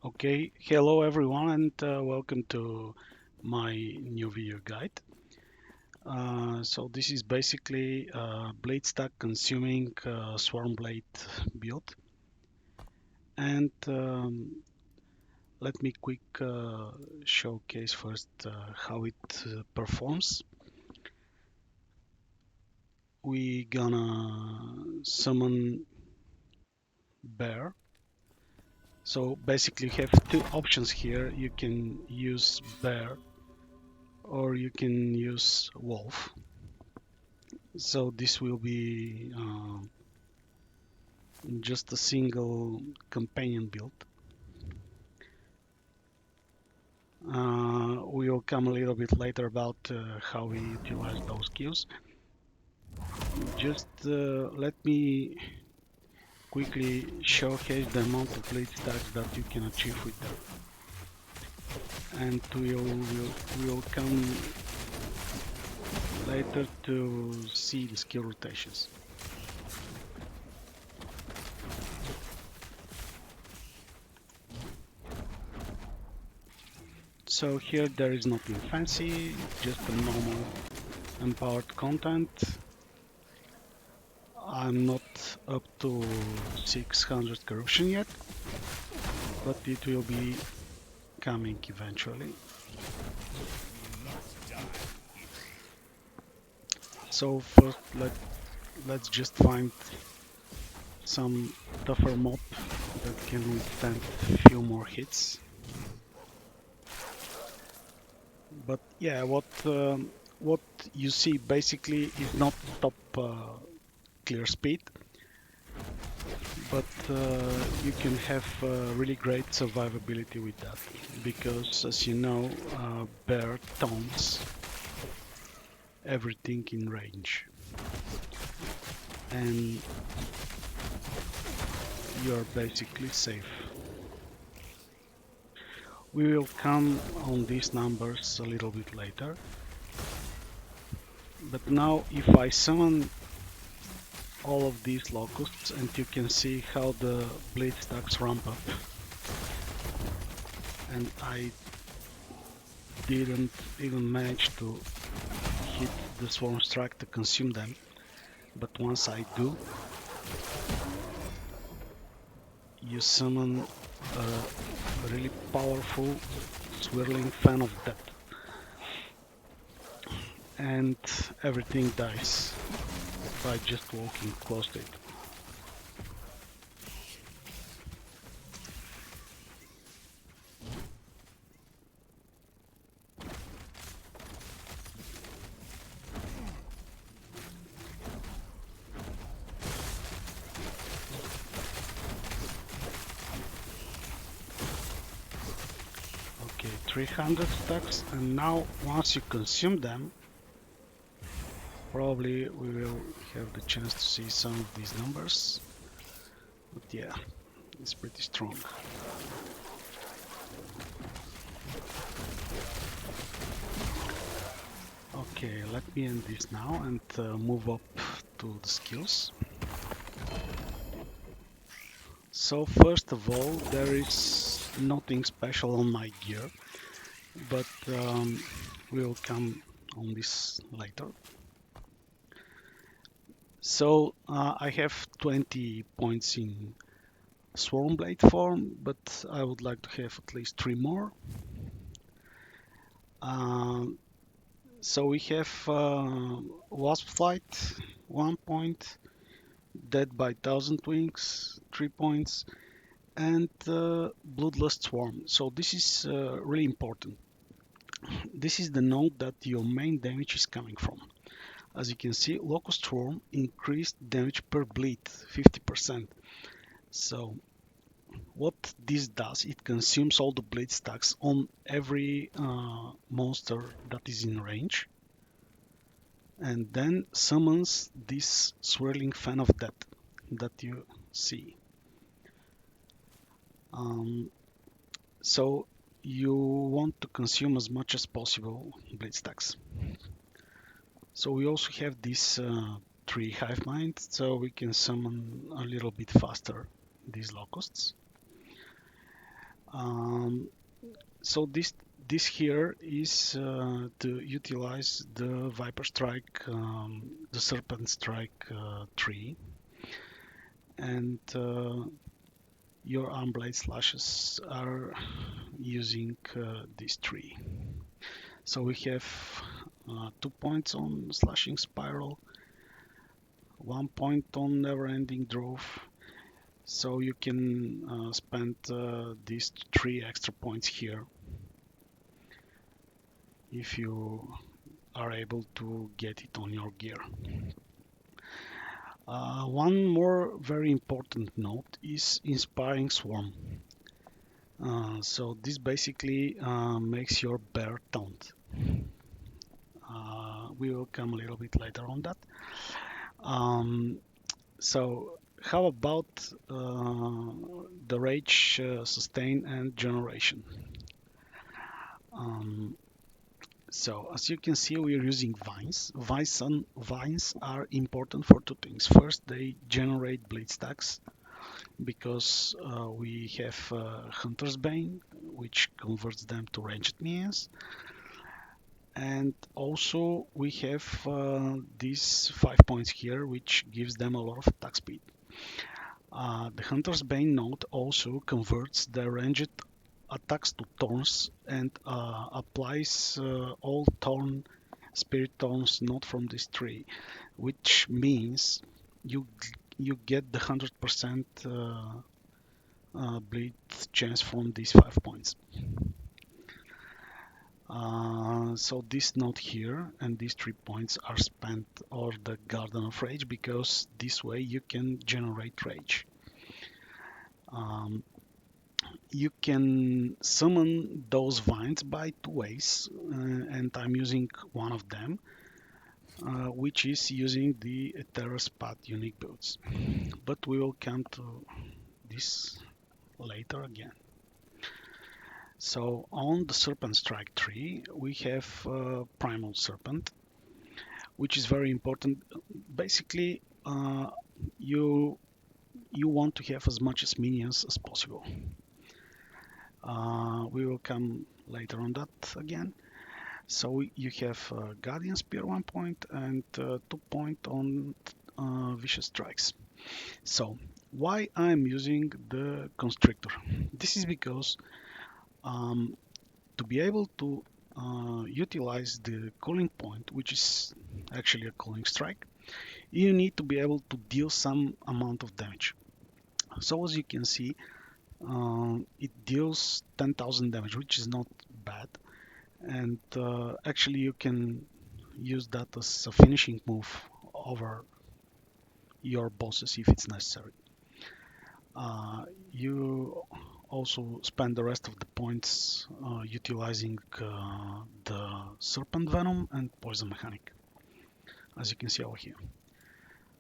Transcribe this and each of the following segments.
Okay, hello everyone and welcome to my new video guide. So this is basically blade stack consuming Swarmblade build, and let me quick showcase first how it performs. We gonna summon bear. So basically you have two options here. You can use bear or you can use wolf. So this will be just a single companion build. We will come a little bit later about how we utilize those skills. Just let me quickly showcase the amount of blade stacks that you can achieve with them. And we'll come later to see the skill rotations. So here there is nothing fancy, just a normal empowered content. I'm not up to 600 corruption yet, but it will be coming eventually. So first let's just find some tougher mob that can withstand a few more hits. But yeah, what you see basically is not top clear speed, but you can have really great survivability with that, because as you know, bear taunts everything in range, and you're basically safe. We will come on these numbers a little bit later, but now if I summon all of these locusts, and you can see how the blade stacks ramp up, and I didn't even manage to hit the swarm strike to consume them, but once I do, you summon a really powerful swirling fan of death, and everything dies by just walking close to it. Okay, 300 stacks, and now once you consume them, probably we will have the chance to see some of these numbers. But yeah, it's pretty strong. Okay, let me end this now and move up to the skills. So first of all, there is nothing special on my gear, but we'll come on this later. So I have 20 points in Swarmblade form, but I would like to have at least 3 more. So we have Wasp Flight, 1 point, Dead by Thousand Wings, 3 points, and Bloodlust Swarm. So this is really important. This is the node that your main damage is coming from. As you can see, Locust Swarm increased damage per bleed 50%. So what this does, it consumes all the blade stacks on every monster that is in range, and then summons this swirling fan of death that you see. So you want to consume as much as possible blade stacks. So we also have this 3 hive mind, so we can summon a little bit faster these locusts. Um, so this here is to utilize the Viper Strike, the Serpent Strike tree, and your arm blade slashes are using this tree. So we have 2 points on slashing spiral, 1 point on never-ending drove. So you can spend these 3 extra points here if you are able to get it on your gear. One more very important note is inspiring swarm. So this basically makes your bear taunt. We will come a little bit later on that. So how about the rage, sustain, and generation? Um, so as you can see, we are using vines. Vines are important for two things. First, they generate bleed stacks because we have Hunter's Bane, which converts them to ranged minions. And also we have these 5 points here, which gives them a lot of attack speed. The Hunter's Bane node also converts the ranged attacks to thorns and applies all thorn spirit thorns not from this tree, which means you you get the 100% bleed chance from these 5 points. So this node here and these 3 points are spent on the Garden of Rage because this way you can generate rage. You can summon those vines by 2 ways, and I'm using one of them, which is using the Eteros Path unique builds. But we will come to this later again. So on the Serpent Strike tree, we have Primal Serpent, which is very important. Basically, you want to have as much as minions as possible. We will come later on that again. So you have Guardian Spear 1 point and 2 point on Vicious Strikes. So why I'm using the Constrictor? This is because to be able to utilize the cooling point, which is actually a cooling strike, you need to be able to deal some amount of damage. So as you can see, it deals 10,000 damage, which is not bad. And actually you can use that as a finishing move over your bosses if it's necessary. You also spend the rest of the points utilizing the Serpent Venom and Poison Mechanic, as you can see over here.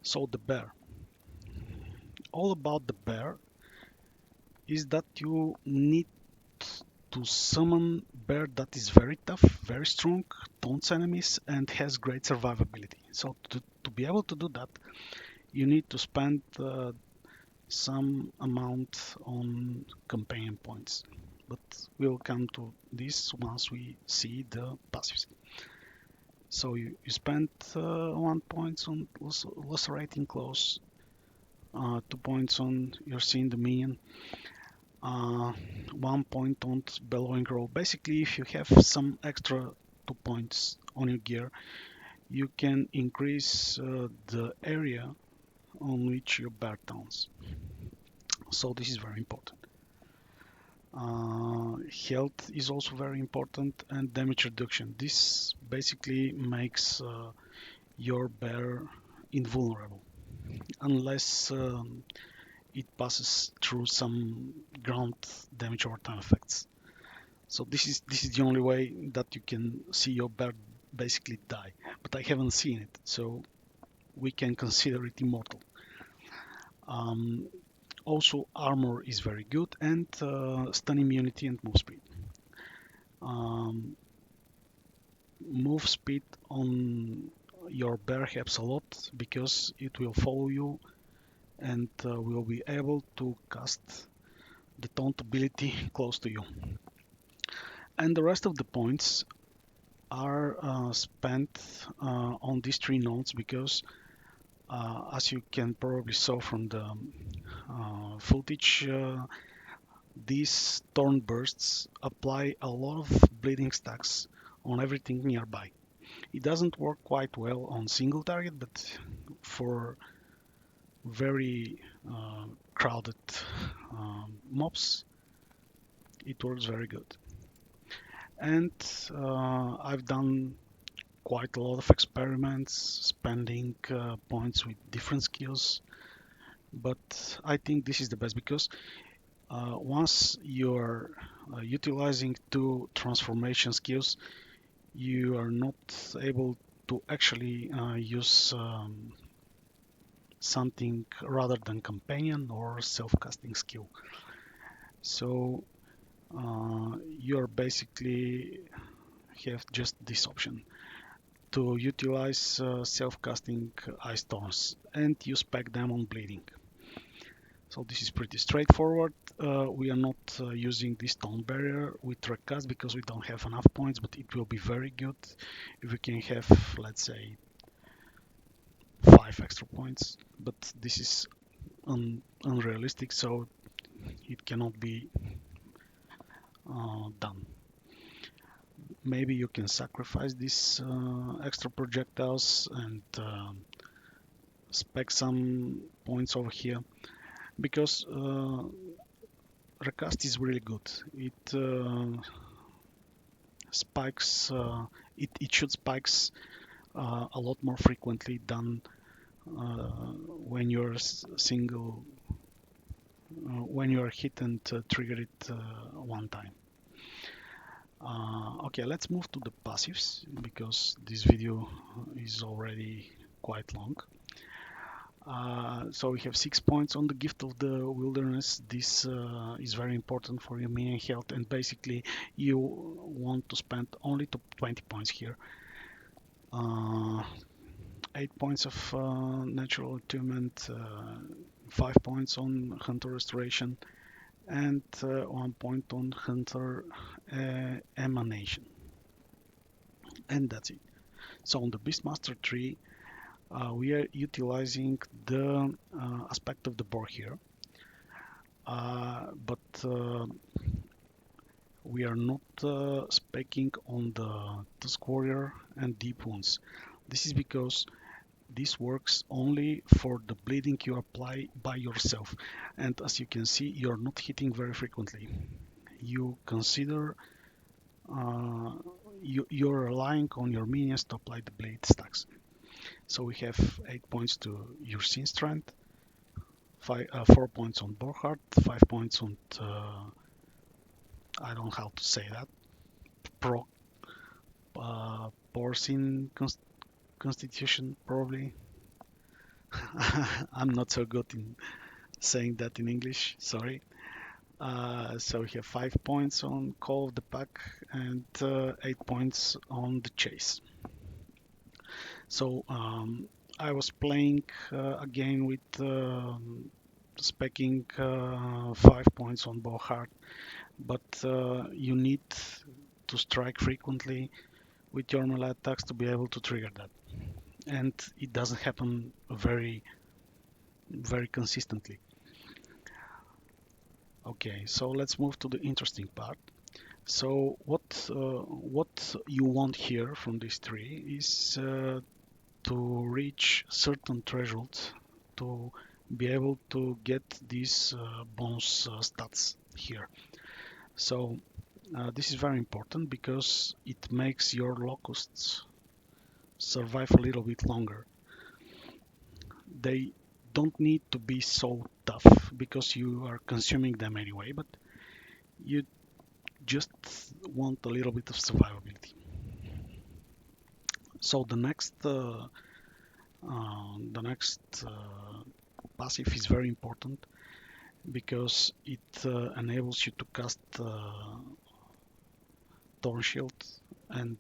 So the bear. All about the bear is that you need to summon bear that is very tough, very strong, taunts enemies, and has great survivability. So to be able to do that, you need to spend some amount on companion points. But we'll come to this once we see the passives. So you spend 1 point on lacerating claws, 2 points on you're seeing the minion, 1 point on bellowing roar. Basically, if you have some extra 2 points on your gear, you can increase the area on which your bear taunts. So this is very important. Health is also very important, and damage reduction. This basically makes your bear invulnerable unless it passes through some ground damage over time effects. So this is the only way that you can see your bear basically die. But I haven't seen it, so we can consider it immortal. Also, armor is very good, and stun immunity and move speed. Move speed on your bear helps a lot because it will follow you and will be able to cast the taunt ability close to you. And the rest of the points are spent on these three nodes because as you can probably saw from the footage, these thorn bursts apply a lot of bleeding stacks on everything nearby. It doesn't work quite well on single target, but for very crowded mobs, it works very good. And I've done quite a lot of experiments, spending points with different skills, but I think this is the best because once you're utilizing two transformation skills, you are not able to actually use something rather than companion or self-casting skill. So you're basically have just this option to utilize self-casting ice stones and you spec them on bleeding. So this is pretty straightforward. We are not using this stone barrier with recast because we don't have enough points, but it will be very good if we can have, let's say, 5 extra points. But this is unrealistic, so it cannot be done. Maybe you can sacrifice these extra projectiles and spec some points over here because recast is really good. It spikes it should spikes a lot more frequently than when you're single when you're hit and trigger it one time. Okay, let's move to the passives because this video is already quite long. So we have 6 points on the Gift of the Wilderness. This is very important for your minion health, and basically you want to spend only 20 points here. 8 points of natural attunement, 5 points on Hunter Restoration, and 1 point on Hunter Emanation. And that's it. So on the Beastmaster tree, we are utilizing the aspect of the boar here, but we are not speccing on the Tusk Warrior and Deep Wounds. This is because this works only for the bleeding you apply by yourself, and as you can see, you're not hitting very frequently. You consider you're relying on your minions to apply the blade stacks. So we have 8 points to your Sin Strength, 4 points on Borhart, 5 points on I don't know how to say that, Pro Porcine Constitution probably. I'm not so good in saying that in English, sorry. So we have 5 points on Call of the Pack and 8 points on the Chase. So I was playing again with specking 5 points on Bowheart, but you need to strike frequently with your melee attacks to be able to trigger that. And it doesn't happen very consistently. Okay, so let's move to the interesting part. So what you want here from this tree is to reach certain thresholds to be able to get these bonus stats here. So this is very important because it makes your locusts survive a little bit longer. They don't need to be so tough because you are consuming them anyway, but you just want a little bit of survivability. So the next passive is very important because it enables you to cast Thorn Shield and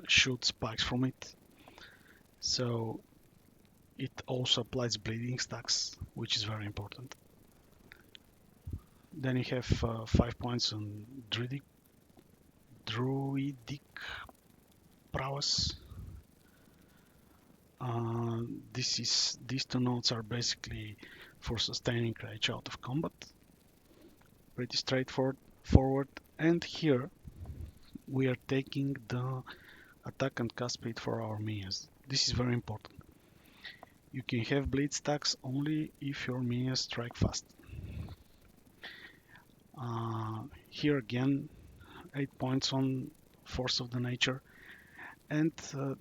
shoot spikes from it. So it also applies bleeding stacks, which is very important. Then you have 5 points on Druidic prowess. Uh, these two nodes are basically for sustaining rage out of combat. Pretty straightforward. And here we are taking the attack and cast speed for our minions. This is very important. You can have bleed stacks only if your minions strike fast. Here again, 8 points on force of the nature. And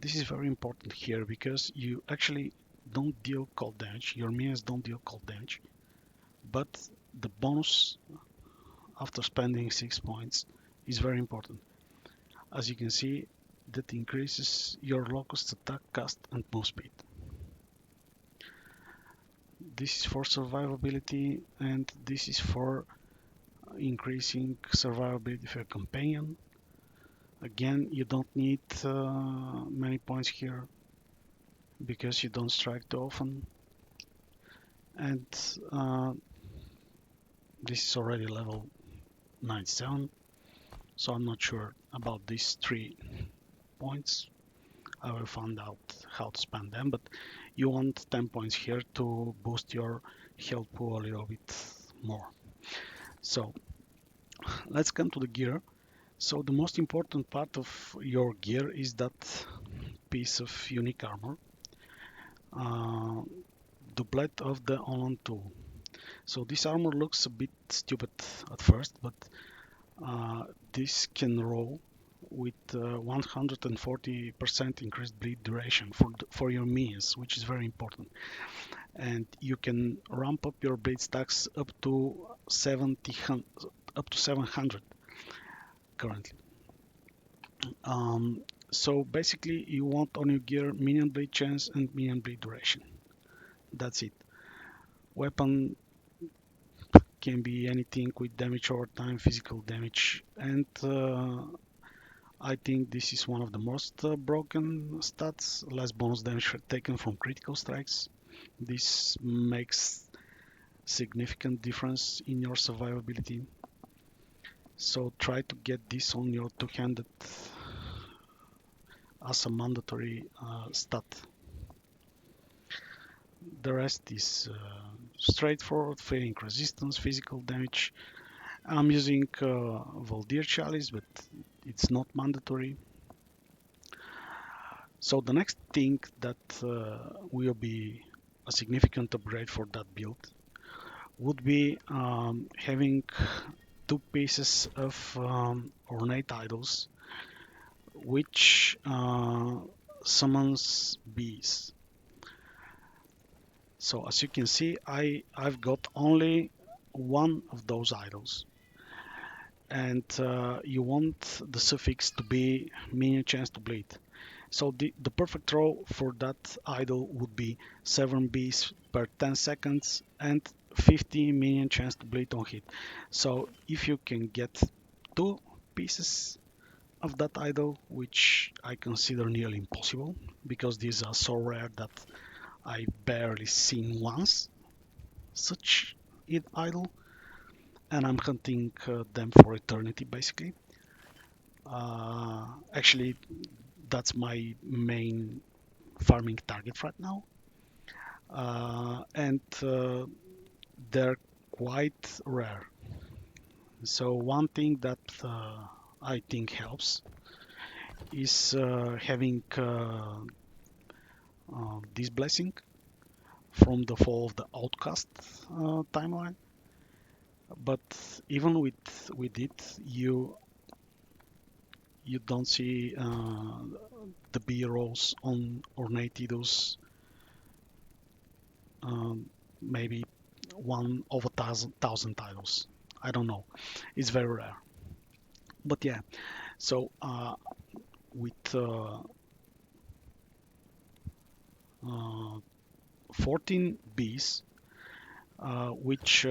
this is very important here because you actually don't deal cold damage. Your minions don't deal cold damage. But the bonus after spending 6 points is very important. As you can see, that increases your locust attack, cast, and move speed. This is for survivability, and this is for increasing survivability for your companion. Again, you don't need many points here because you don't strike too often. And this is already level 97, so I'm not sure about these 3 points. I will find out how to spend them, but you want 10 points here to boost your health pool a little bit more. So let's come to the gear. So the most important part of your gear is that piece of unique armor, doublet of the Online tool. So this armor looks a bit stupid at first, but this can roll with 140% increased bleed duration for your minions, which is very important. And you can ramp up your bleed stacks up to 700 currently. So basically, you want on your gear minion bleed chance and minion bleed duration. That's it. Weapon can be anything with damage over time, physical damage, and I think this is one of the most broken stats. Less bonus damage taken from critical strikes. This makes significant difference in your survivability. So try to get this on your two-handed as a mandatory stat. The rest is straightforward, failing resistance, physical damage. I'm using Valdir Chalice, but it's not mandatory. So the next thing that will be a significant upgrade for that build would be having 2 pieces of ornate idols, which summons bees. So as you can see, I've got only one of those idols, and you want the suffix to be minion chance to bleed. So the perfect row for that idol would be 7 bees per 10 seconds and 50 minion chance to bleed on hit. So if you can get 2 pieces of that idol, which I consider nearly impossible because these are so rare that I barely seen once such an idol, and I'm hunting them for eternity basically. Actually, that's my main farming target right now, and they're quite rare. So one thing that I think helps is having this blessing from the fall of the outcast timeline. But even with it, you don't see the B rolls on ornate idols. Maybe 1 over thousand titles. I don't know. It's very rare. But yeah, so with 14 Bs, which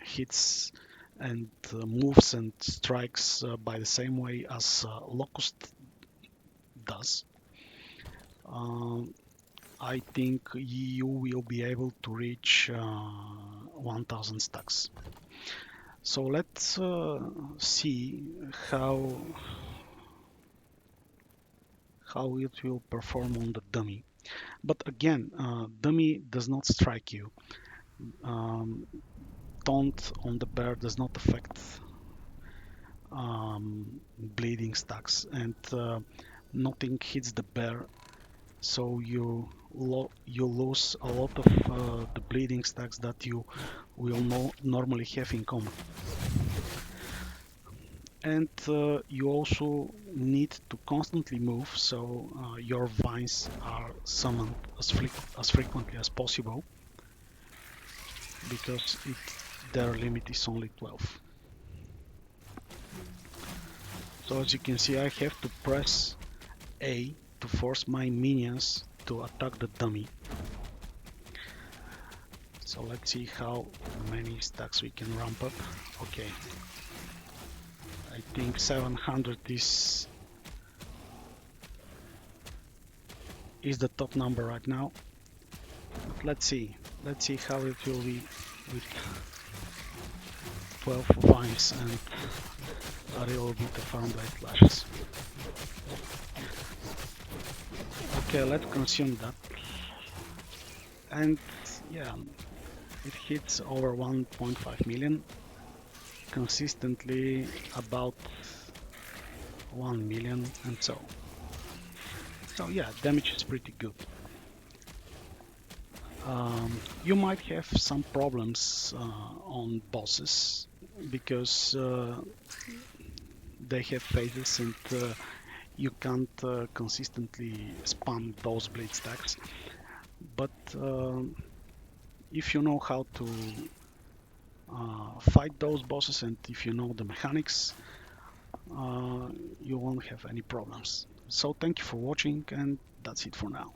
hits and moves and strikes by the same way as Locust does, I think you will be able to reach 1000 stacks. So let's see how it will perform on the dummy. But again, dummy does not strike you. Um, taunt on the bear does not affect bleeding stacks, and nothing hits the bear, so you lose a lot of the bleeding stacks that you will normally have in common. And you also need to constantly move, so your vines are summoned as frequently as possible, because their limit is only 12. So as you can see, I have to press A to force my minions to attack the dummy. So let's see how many stacks we can ramp up. Okay, I think 700 is the top number right now. But let's see how it will be with 12 vines and a little bit of Swarmblade flashes. Okay, let's consume that. And yeah, it hits over 1.5 million, consistently about 1 million, and so yeah, damage is pretty good. You might have some problems on bosses, because they have phases, and you can't consistently spam those blade stacks. But if you know how to fight those bosses, and if you know the mechanics, you won't have any problems. So thank you for watching, and that's it for now.